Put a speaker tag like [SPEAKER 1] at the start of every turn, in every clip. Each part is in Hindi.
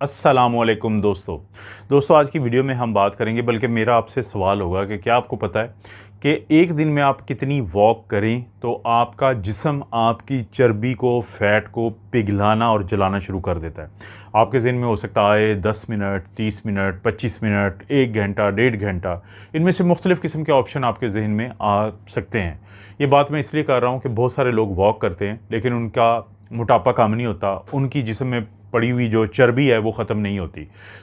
[SPEAKER 1] अस्सलामुअलैकुम दोस्तों आज की वीडियो में हम बात करेंगे, बल्कि मेरा आपसे सवाल होगा कि क्या आपको पता है कि एक दिन में आप कितनी वॉक करें तो आपका जिस्म आपकी चर्बी को, फैट को पिघलाना और जलाना शुरू कर देता है। आपके ज़हन में हो सकता है 10 मिनट, 30 मिनट, 25 मिनट, 1 घंटा, 1.5 घंटा, इनमें से मुख्तलिफ़ किस्म के ऑप्शन आपके ज़हन में आ सकते हैं। ये बात मैं इसलिए कर रहा हूँ कि बहुत सारे लोग वॉक करते हैं लेकिन उनका मोटापा कम नहीं होता, उनकी जिस्म में पड़ी हुई जो चर्बी है वो ख़त्म नहीं होती।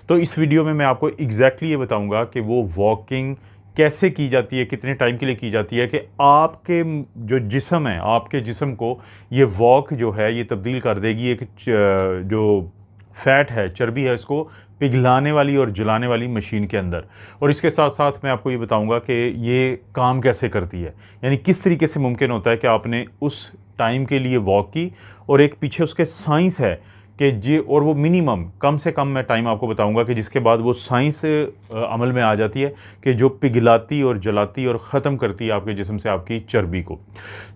[SPEAKER 1] तो इस वीडियो में मैं आपको एग्जैक्टली ये बताऊंगा कि वो वॉकिंग कैसे की जाती है, कितने टाइम के लिए की जाती है, कि आपके जो जिस्म है, आपके जिस्म को ये वॉक जो है ये तब्दील कर देगी एक जो फैट है, चर्बी है, इसको पिघलाने वाली और जलाने वाली मशीन के अंदर। और इसके साथ साथ मैं आपको ये बताऊंगा कि ये काम कैसे करती है, यानी किस तरीके से मुमकिन होता है कि आपने उस टाइम के लिए वॉक की और एक पीछे उसके साइंस है कि जी, और वो मिनिमम कम से कम मैं टाइम आपको बताऊंगा कि जिसके बाद वो साइंस अमल में आ जाती है कि जो पिघलाती और जलाती और ख़त्म करती है आपके जिस्म से आपकी चर्बी को।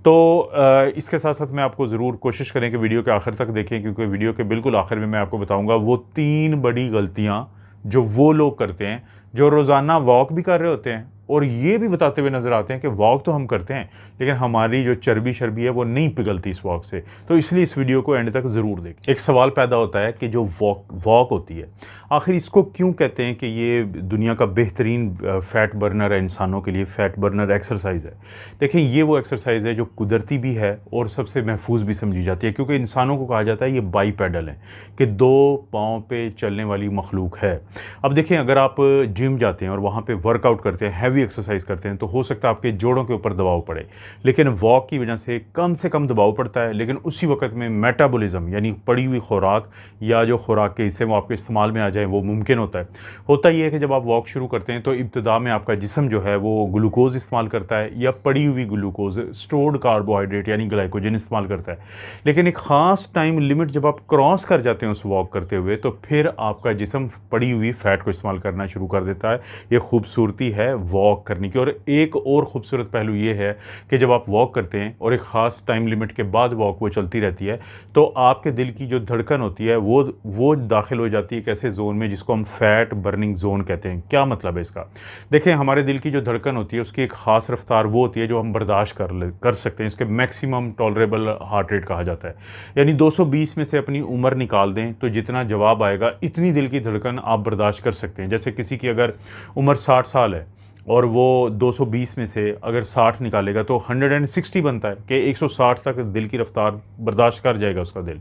[SPEAKER 1] तो इसके साथ साथ मैं आपको ज़रूर कोशिश करें कि वीडियो के आखिर तक देखें, क्योंकि वीडियो के बिल्कुल आखिर में मैं आपको बताऊँगा वो 3 बड़ी गलतियाँ जो वो लोग करते हैं जो रोज़ाना वॉक भी कर रहे होते हैं और ये भी बताते हुए नज़र आते हैं कि वॉक तो हम करते हैं लेकिन हमारी जो चर्बी शर्बी है वो नहीं पिघलती इस वॉक से। तो इसलिए इस वीडियो को एंड तक ज़रूर देखें। एक सवाल पैदा होता है कि जो वॉक होती है आखिर इसको क्यों कहते हैं कि ये दुनिया का बेहतरीन फ़ैट बर्नर है, इंसानों के लिए फ़ैट बर्नर एक्सरसाइज है। देखें, ये वो एक्सरसाइज है जो कुदरती भी है और सबसे महफूज भी समझी जाती है, क्योंकि इंसानों को कहा जाता है ये बाईपेडल है, कि 2 पाँव पे चलने वाली मखलूक है। अब देखें, अगर आप जिम जाते हैं और वहाँ पे वर्कआउट करते हैं, हैवी एक्सरसाइज करते हैं, तो हो सकता है आपके जोड़ों के ऊपर दबाव पड़े, लेकिन वॉक की वजह से कम दबाव पड़ता है, लेकिन उसी वक्त में मेटाबॉलिज्म यानी पड़ी हुई खुराक या जो खुराक के हिस्से वो आपके इस्तेमाल में आ जाए वो मुमकिन होता है। होता ये है कि जब आप वॉक शुरू करते हैं तो इब्तिदा में आपका जिस्म जो है वो ग्लूकोज इस्तेमाल करता है या पड़ी हुई ग्लूकोज, स्टोर्ड कार्बोहाइड्रेट यानी ग्लाइकोजन इस्तेमाल करता है। लेकिन एक ख़ास टाइम लिमिट जब आप क्रॉस कर जाते हैं उस वॉक करते हुए, तो फिर आपका जिस्म पड़ी हुई फ़ैट को इस्तेमाल करना शुरू कर देता है। ये खूबसूरती है वॉक करने की। और एक और ख़ूबसूरत पहलू ये है कि जब आप वॉक करते हैं और एक ख़ास टाइम लिमिट के बाद वॉक वो चलती रहती है, तो आपके दिल की जो धड़कन होती है वो दाखिल हो जाती है एक ऐसे जोन में जिसको हम फैट बर्निंग जोन कहते हैं। क्या मतलब है इसका? देखें, हमारे दिल की जो धड़कन होती है उसकी एक ख़ास रफ्तार वो होती है जो हम बर्दाश्त कर सकते हैं। इसके मैक्सिमम टॉलरेबल हार्ट रेट कहा जाता है। यानी 220 में से अपनी उम्र निकाल दें तो जितना जवाब आएगा इतनी दिल की धड़कन आप बर्दाश्त कर सकते हैं। जैसे किसी की अगर उम्र 60 साल है और वो 220 में से अगर 60 निकालेगा तो 160 बनता है कि 160 तक दिल की रफ्तार बर्दाश्त कर जाएगा उसका दिल,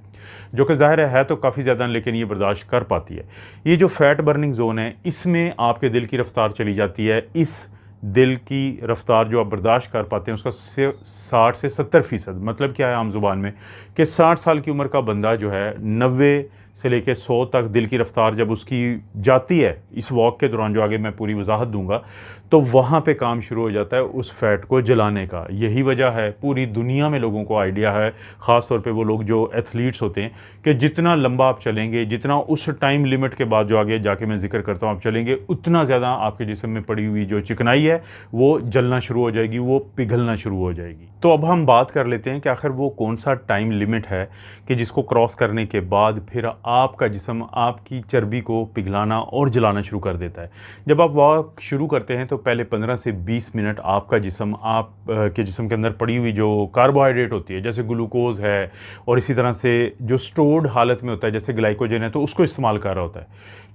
[SPEAKER 1] जो कि ज़ाहिर है तो काफ़ी ज़्यादा, लेकिन ये बर्दाश्त कर पाती है। ये जो फैट बर्निंग जोन है इसमें आपके दिल की रफ्तार चली जाती है, इस दिल की रफ्तार जो आप बर्दाश्त कर पाते हैं उसका 60 से 70%। मतलब क्या है आम ज़ुबान में, कि 60 साल की उम्र का बंदा जो है 90 से लेके 100 तक दिल की रफ्तार जब उसकी जाती है इस वॉक के दौरान, जो आगे मैं पूरी वजाहत दूंगा, तो वहाँ पे काम शुरू हो जाता है उस फैट को जलाने का। यही वजह है, पूरी दुनिया में लोगों को आइडिया है, ख़ास तौर पे वो लोग जो एथलीट्स होते हैं, कि जितना लंबा आप चलेंगे, जितना उस टाइम लिमिट के बाद जो आगे जाके मैं जिक्र करता हूँ आप चलेंगे, उतना ज़्यादा आपके जिस्म में पड़ी हुई जो चिकनाई है वो जलना शुरू हो जाएगी, वो पिघलना शुरू हो जाएगी। तो अब हम बात कर लेते हैं कि आखिर वो कौन सा टाइम लिमिट है कि जिसको क्रॉस करने के बाद फिर आपका जिस्म आपकी चर्बी को पिघलाना और जलाना शुरू कर देता है। जब आप वॉक शुरू करते हैं तो पहले 15 से 20 मिनट आपका जिस्म के जिस्म के अंदर पड़ी हुई जो कार्बोहाइड्रेट होती है, जैसे ग्लूकोज है और इसी तरह से जो स्टोर्ड हालत में होता है जैसे ग्लाइकोजन है, तो उसको इस्तेमाल कर रहा होता है।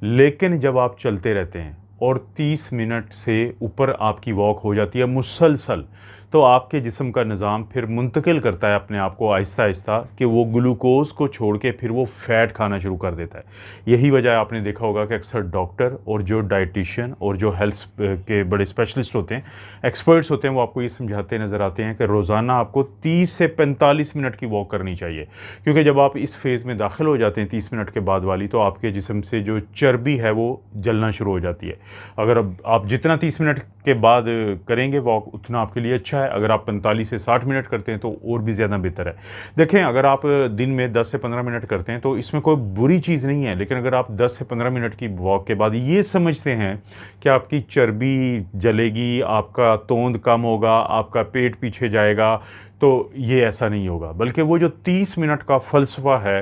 [SPEAKER 1] लेकिन जब आप चलते रहते हैं और 30 मिनट से ऊपर आपकी वॉक हो जाती है मुसलसल, तो आपके जिस्म का निज़ाम फिर मुंतकिल करता है अपने आप को आहिस्ता आहिस्ता कि वो ग्लूकोज को छोड़ के फिर वो फ़ैट खाना शुरू कर देता है। यही वजह है, आपने देखा होगा कि अक्सर डॉक्टर और जो डाइटिशियन और जो हेल्थ के बड़े स्पेशलिस्ट होते हैं, एक्सपर्ट्स होते हैं, वो आपको ये समझाते नज़र आते हैं कि रोज़ाना आपको 30 से 45 मिनट की वॉक करनी चाहिए, क्योंकि जब आप इस फेज़ में दाखिल हो जाते हैं 30 मिनट के बाद वाली, तो आपके जिस्म से जो चर्बी है वो जलना शुरू हो जाती है। अगर आप जितना 30 मिनट के बाद करेंगे वॉक उतना आपके लिए अच्छा है। अगर आप 45 से 60 मिनट करते हैं तो और भी ज़्यादा बेहतर है। देखें, अगर आप दिन में 10 से 15 मिनट करते हैं तो इसमें कोई बुरी चीज़ नहीं है, लेकिन अगर आप 10 से 15 मिनट की वॉक के बाद ये समझते हैं कि आपकी चर्बी जलेगी, आपका तोंद कम होगा, आपका पेट पीछे जाएगा, तो ये ऐसा नहीं होगा। बल्कि वो जो 30 मिनट का फ़लसफ़ा है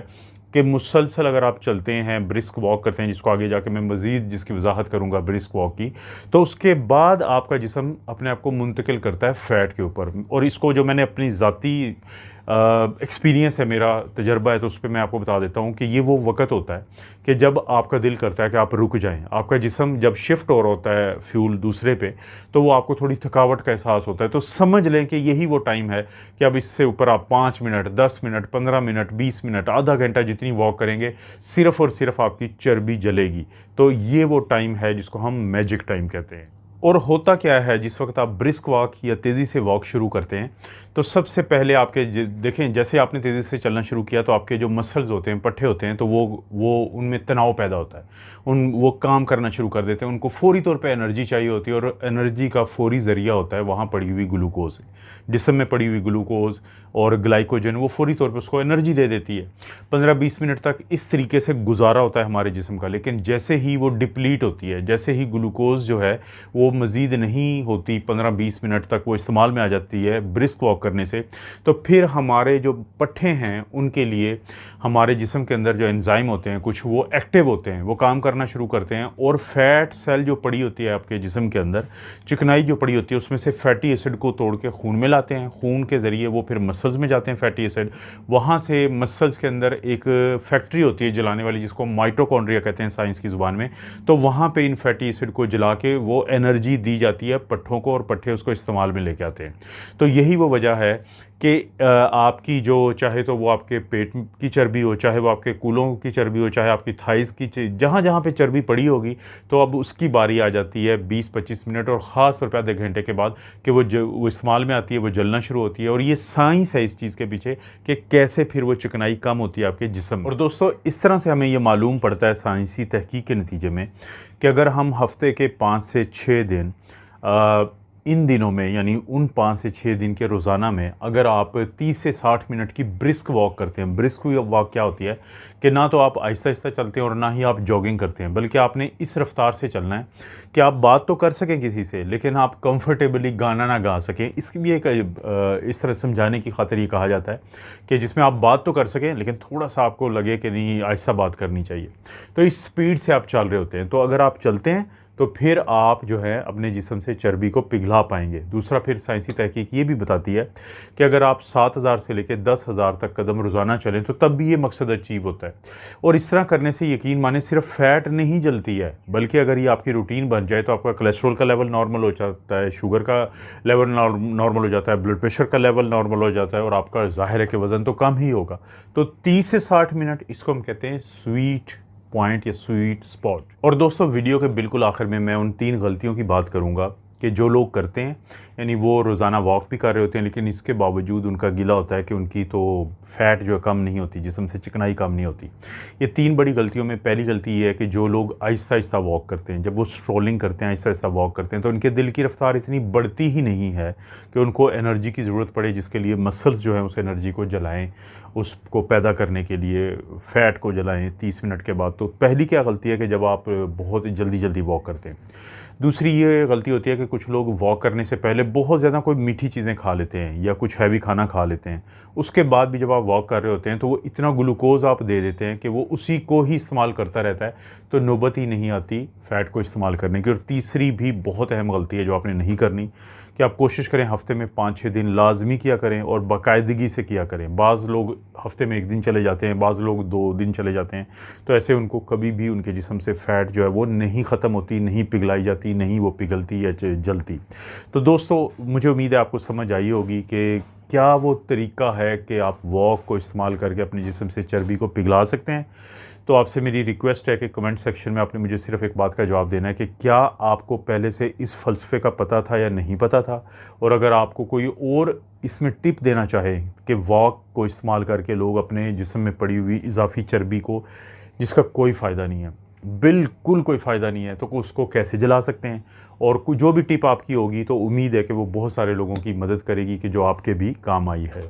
[SPEAKER 1] कि मुसलसल अगर आप चलते हैं, ब्रिस्क वॉक करते हैं, जिसको आगे जाके मैं मज़ीद जिसकी वजाहत करूँगा ब्रिस्क वॉक की, तो उसके बाद आपका जिस्म अपने आप को मुंतकिल करता है फ़ैट के ऊपर। और इसको जो मैंने अपनी ज़ाती एक्सपीरियंस है, मेरा तजर्बा है, तो उस पर मैं आपको बता देता हूँ कि ये वो वक़्त होता है कि जब आपका दिल करता है कि आप रुक जाएँ। आपका जिस्म जब शिफ्ट हो रहा होता है फ्यूल दूसरे पे, तो वो आपको थोड़ी थकावट का एहसास होता है। तो समझ लें कि यही वो टाइम है कि अब इससे ऊपर आप 5 मिनट, 10 मिनट, 15 मिनट, 20 मिनट, आधा घंटा जितनी वॉक करेंगे, सिर्फ़ और सिर्फ आपकी चर्बी जलेगी। तो ये वो टाइम है जिसको हम मैजिक टाइम कहते हैं। और होता क्या है, जिस वक्त आप ब्रिस्क वॉक या तेज़ी से वॉक शुरू करते हैं, तो सबसे पहले आपके देखें, जैसे आपने तेज़ी से चलना शुरू किया तो आपके जो मसल्स होते हैं, पट्टे होते हैं, तो वो उनमें तनाव पैदा होता है। वो काम करना शुरू कर देते हैं, उनको फ़ौरी तौर पे एनर्जी चाहिए होती है, और एनर्जी का फ़ौरी ज़रिया होता है वहाँ पड़ी हुई ग्लूकोज। जिस्म में पड़ी हुई ग्लूकोज और ग्लाइकोजन वो फ़ौरी तौर पे उसको एनर्जी दे देती है। 15-20 मिनट तक इस तरीके से गुजारा होता है हमारे जिस्म का, लेकिन जैसे ही वो डिप्लीट होती है, जैसे ही ग्लूकोज जो है वो मज़ीद नहीं होती, 15-20 मिनट तक वो इस्तेमाल में आ जाती है ब्रिस्क वॉक करने से, तो फिर हमारे जो पट्टे हैं उनके लिए हमारे जिस्म के अंदर जो एंजाइम होते हैं कुछ, वो एक्टिव होते हैं, वो काम करना शुरू करते हैं, और फैट सेल जो पड़ी होती है आपके जिस्म के अंदर, चिकनाई जो पड़ी होती है, उसमें से फैटी एसिड को तोड़ के खून में लाते हैं। खून के ज़रिए वो फिर मसल्स में जाते हैं फैटी एसिड। वहाँ से मसल्स के अंदर एक फैक्ट्री होती है जलाने वाली, जिसको माइटोकॉन्ड्रिया कहते हैं साइंस की ज़ुबान में। तो वहाँ पे इन फैटी एसिड को जला के वो एनर्जी दी जाती है पट्ठों को, और पट्ठे उसको इस्तेमाल में लेके आते हैं। तो यही वो वजह है कि आपकी जो, चाहे तो वो आपके पेट की चर्बी हो, चाहे वो आपके कूलों की चर्बी हो, चाहे आपकी थाइज़ की, जहाँ जहाँ पे चर्बी पड़ी होगी, तो अब उसकी बारी आ जाती है 20-25 मिनट और ख़ास तौर पे आधे घंटे के बाद कि वो इस्तेमाल में आती है, वो जलना शुरू होती है। और ये साइंस है इस चीज़ के पीछे कि कैसे फिर वो चिकनाई कम होती है आपके जिस्म में। और दोस्तों, इस तरह से हमें ये मालूम पड़ता है साइंसी तहकीक के नतीजे में कि अगर हम हफ़्ते के 5 से 6 दिन इन दिनों में, यानी उन 5 से 6 दिन के रोज़ाना में, अगर आप 30 से 60 मिनट की ब्रिस्क वॉक करते हैं। ब्रिस्क वॉक क्या होती है कि ना तो आप आहिस्ता आहिस्ता चलते हैं और ना ही आप जॉगिंग करते हैं, बल्कि आपने इस रफ्तार से चलना है कि आप बात तो कर सकें किसी से, लेकिन आप कंफर्टेबली गाना ना गा सकें। इसकी भी एक इस तरह समझाने की खातिर ये कहा जाता है कि जिसमें आप बात तो कर सकें, लेकिन थोड़ा सा आपको लगे कि नहीं, आहिस्ता बात करनी चाहिए। तो इस स्पीड से आप चल रहे होते हैं। तो अगर आप चलते हैं तो फिर आप जो है अपने जिस्म से चर्बी को पिघला पाएंगे। दूसरा, फिर साइंसी तहकीक ये भी बताती है कि अगर आप 7,000 से लेकर 10,000 तक कदम रोज़ाना चलें तो तब भी ये मकसद अचीव होता है। और इस तरह करने से यकीन माने सिर्फ फ़ैट नहीं जलती है, बल्कि अगर ये आपकी रूटीन बन जाए तो आपका कोलेस्ट्रॉल का लेवल नॉर्मल हो जाता है, शुगर का लेवल नॉर्मल हो जाता है, ब्लड प्रेशर का लेवल नॉर्मल हो जाता है, और आपका ज़ाहिर है कि वज़न तो कम ही होगा। तो 30 से 60 मिनट, इसको हम कहते हैं स्वीट पॉइंट या स्वीट स्पॉट। और दोस्तों, वीडियो के बिल्कुल आखिर में मैं उन 3 गलतियों की बात करूंगा कि जो लोग करते हैं, यानी वो रोज़ाना वॉक भी कर रहे होते हैं, लेकिन इसके बावजूद उनका गिला होता है कि उनकी तो फ़ैट जो है कम नहीं होती, जिस्म से चिकनाई कम नहीं होती। ये 3 बड़ी गलतियों में पहली गलती ये है कि जो लोग आहिस्ता आहिस्ता वॉक करते हैं, जब वो स्ट्रोलिंग करते हैं, आहिस्ता आहिस्ता वॉक करते हैं, तो उनके दिल की रफ्तार इतनी बढ़ती ही नहीं है कि उनको एनर्जी की ज़रूरत पड़े, जिसके लिए मसल्स जो हैं उस एनर्जी को जलाएँ, उसको पैदा करने के लिए फ़ैट को जलाएँ 30 मिनट के बाद। तो पहली क्या गलती है कि जब आप बहुत जल्दी जल्दी वॉक करते हैं। दूसरी ये गलती होती है कि कुछ लोग वॉक करने से पहले बहुत ज़्यादा कोई मीठी चीज़ें खा लेते हैं या कुछ हैवी खाना खा लेते हैं। उसके बाद भी जब आप वॉक कर रहे होते हैं तो वो इतना ग्लूकोज़ आप दे देते हैं कि वो उसी को ही इस्तेमाल करता रहता है, तो नौबत ही नहीं आती फ़ैट को इस्तेमाल करने की। और तीसरी भी बहुत अहम गलती है जो आपने नहीं करनी, कि आप कोशिश करें हफ़्ते में 5-6 दिन लाजमी किया करें और बाकायदगी से किया करें। बाज़ लोग हफ़्ते में 1 दिन चले जाते हैं, बाज़ लोग 2 दिन चले जाते हैं, तो ऐसे उनको कभी भी उनके जिस्म से फ़ैट जो है वो नहीं ख़त्म होती, नहीं पिघलाई जाती, नहीं वो पिघलती या जलती। तो दोस्तों, मुझे उम्मीद है आपको समझ आई होगी कि क्या वो तरीका है कि आप वॉक को इस्तेमाल करके अपने जिस्म से चर्बी को पिघला सकते हैं। तो आपसे मेरी रिक्वेस्ट है कि कमेंट सेक्शन में आपने मुझे सिर्फ एक बात का जवाब देना है कि क्या आपको पहले से इस फ़लसफ़े का पता था या नहीं पता था। और अगर आपको कोई और इसमें टिप देना चाहे कि वॉक को इस्तेमाल करके लोग अपने जिस्म में पड़ी हुई इजाफ़ी चर्बी को, जिसका कोई फ़ायदा नहीं है, बिल्कुल कोई फ़ायदा नहीं है, तो उसको कैसे जला सकते हैं, और जो भी टिप आपकी होगी तो उम्मीद है कि वो बहुत सारे लोगों की मदद करेगी कि जो आपके भी काम आई है।